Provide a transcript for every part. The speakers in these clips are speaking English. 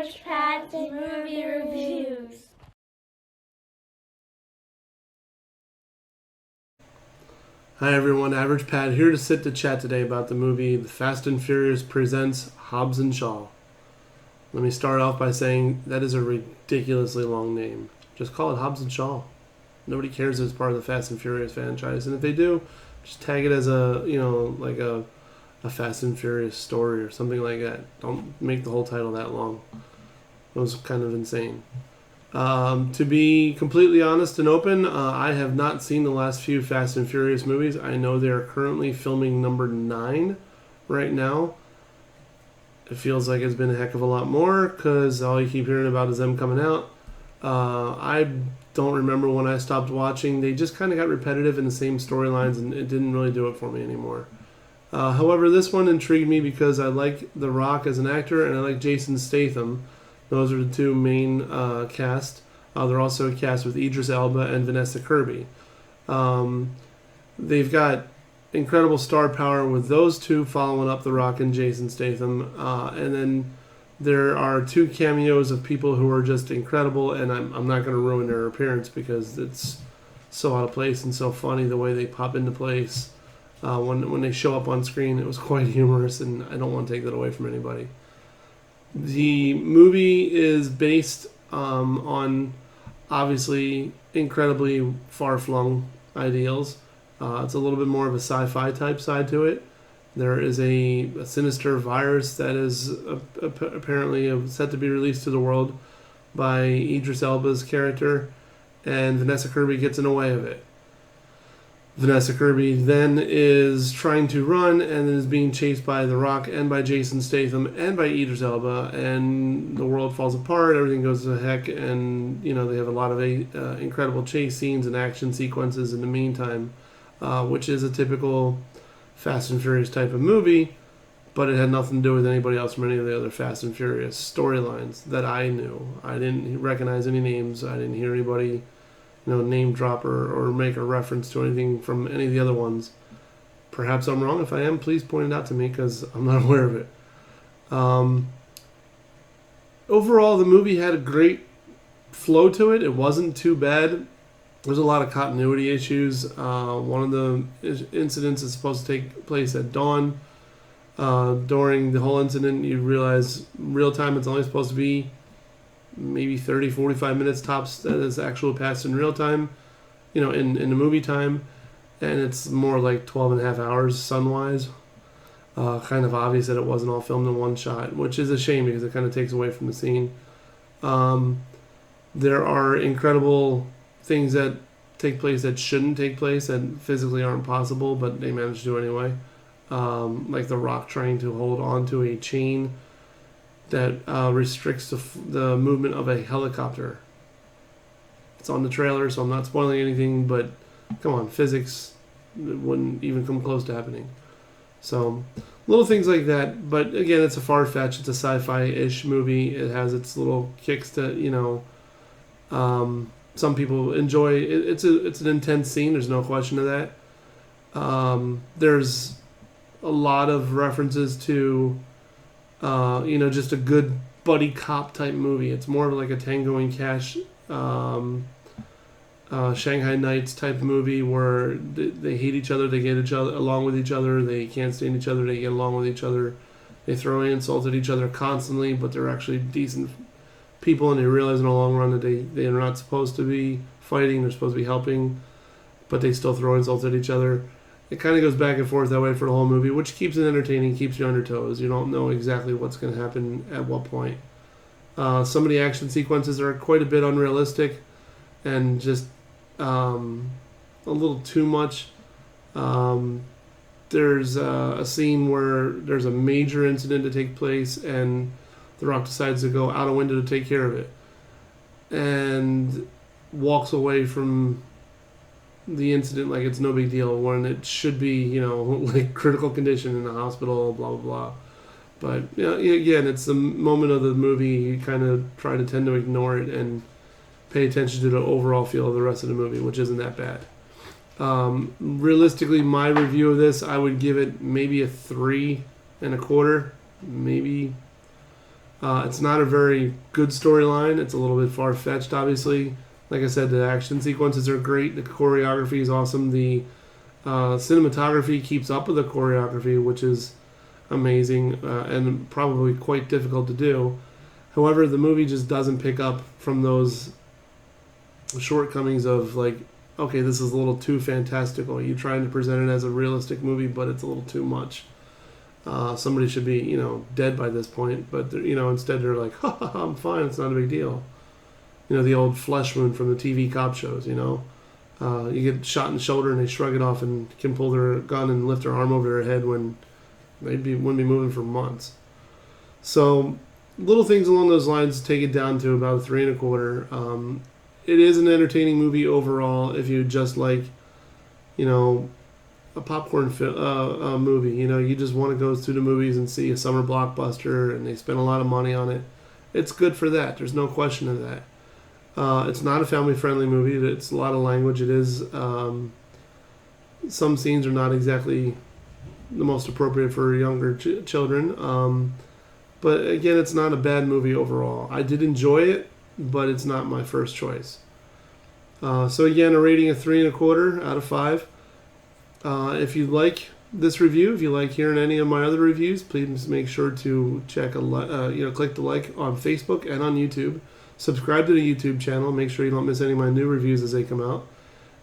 Average Pat's Movie Reviews. Hi everyone, Average Pat here to sit to chat today about the movie The Fast and Furious presents Hobbs and Shaw. Let me start off by saying that is a ridiculously long name. Just call it Hobbs and Shaw. Nobody cares if it's part of the Fast and Furious franchise, and if they do, just tag it as a Fast and Furious story or something like that. Don't make the whole title that long. It was kind of insane. To be completely honest and open, I have not seen the last few Fast and Furious movies. I know they are currently filming number 9 right now. It feels like it's been a heck of a lot more because all you keep hearing about is them coming out. I don't remember when I stopped watching. They just kind of got repetitive in the same storylines, and it didn't really do it for me anymore. However, this one intrigued me because I like The Rock as an actor, and I like Jason Statham. Those are the two main cast. They're also a cast with Idris Elba and Vanessa Kirby. They've got incredible star power with those two following up The Rock and Jason Statham. And then there are 2 cameos of people who are just incredible, and I'm not going to ruin their appearance because it's so out of place and so funny the way they pop into place. When they show up on screen, it was quite humorous, and I don't want to take that away from anybody. The movie is based on obviously incredibly far-flung ideals. It's a little bit more of a sci-fi type side to it. There is a sinister virus that is apparently set to be released to the world by Idris Elba's character, and Vanessa Kirby gets in the way of it. Vanessa Kirby then is trying to run and is being chased by The Rock and by Jason Statham and by Idris Elba, and the world falls apart, everything goes to heck, and they have a lot of incredible chase scenes and action sequences in the meantime, which is a typical Fast and Furious type of movie, but it had nothing to do with anybody else from any of the other Fast and Furious storylines that I knew. I didn't recognize any names. I didn't hear anybody name drop or make a reference to anything from any of the other ones. Perhaps I'm wrong. If I am, please point it out to me because I'm not aware of it. Overall, the movie had a great flow to it. It wasn't too bad. There's a lot of continuity issues. One of the incidents is supposed to take place at dawn. During the whole incident, you realize real time it's only supposed to be maybe 30, 45 minutes tops that is actual passed in real time, in the movie time. And it's more like 12 and a half hours sun-wise. Kind of obvious that it wasn't all filmed in one shot, which is a shame because it kind of takes away from the scene. There are incredible things that take place that shouldn't take place that physically aren't possible, but they manage to do anyway. Like The Rock trying to hold on to a chain that restricts the movement of a helicopter. It's on the trailer, so I'm not spoiling anything, but come on, physics wouldn't even come close to happening. So, little things like that, but again, it's a far-fetched, it's a sci-fi-ish movie. It has its little kicks to, some people enjoy. It's an intense scene, there's no question of that. There's a lot of references to just a good buddy cop type movie. It's more of like a Tango and Cash, Shanghai Nights type movie where they hate each other, they get each other along with each other, they can't stand each other, they get along with each other, they throw insults at each other constantly, but they're actually decent people, and they realize in the long run that they are not supposed to be fighting, they're supposed to be helping, but they still throw insults at each other. It kind of goes back and forth that way for the whole movie, which keeps it entertaining, keeps you on your toes. You don't know exactly what's going to happen at what point. Some of the action sequences are quite a bit unrealistic and just a little too much. There's a scene where there's a major incident to take place and The Rock decides to go out a window to take care of it and walks away from the incident like it's no big deal when it should be, like critical condition in the hospital, blah, blah, blah. But, again, it's the moment of the movie. You kind of try to tend to ignore it and pay attention to the overall feel of the rest of the movie, which isn't that bad. Realistically, my review of this, I would give it maybe a 3.25, maybe. It's not a very good storyline. It's a little bit far-fetched, obviously. Like I said, the action sequences are great. The choreography is awesome. The cinematography keeps up with the choreography, which is amazing and probably quite difficult to do. However, the movie just doesn't pick up from those shortcomings of like, okay, this is a little too fantastical. You're trying to present it as a realistic movie, but it's a little too much. Somebody should be, dead by this point, but instead they're like, ha, ha, ha, I'm fine. It's not a big deal. The old flesh wound from the TV cop shows. You get shot in the shoulder and they shrug it off and can pull their gun and lift their arm over their head when wouldn't be moving for months. So little things along those lines take it down to about 3.25. It is an entertaining movie overall if you just like, a popcorn movie. You just want to go to the movies and see a summer blockbuster and they spend a lot of money on it. It's good for that. There's no question of that. It's not a family-friendly movie. It's a lot of language. It is. Some scenes are not exactly the most appropriate for younger children. But again, it's not a bad movie overall. I did enjoy it, but it's not my first choice. So again, a rating of 3.25 out of 5. If you like this review, if you like hearing any of my other reviews, please make sure to click the like on Facebook and on YouTube. Subscribe to the YouTube channel. Make sure you don't miss any of my new reviews as they come out.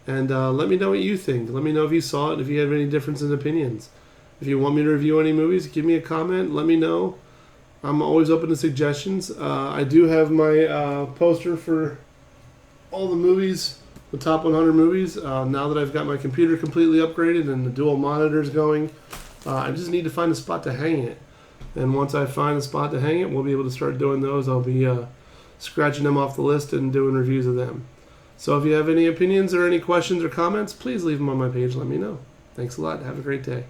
And let me know what you think. Let me know if you saw it, if you have any difference in opinions. If you want me to review any movies, give me a comment. Let me know. I'm always open to suggestions. I do have my poster for all the movies, the top 100 movies. Now that I've got my computer completely upgraded and the dual monitors going, I just need to find a spot to hang it. And once I find a spot to hang it, we'll be able to start doing those. I'll be scratching them off the list and doing reviews of them. So if you have any opinions or any questions or comments, please leave them on my page. Let me know. Thanks a lot. Have a great day.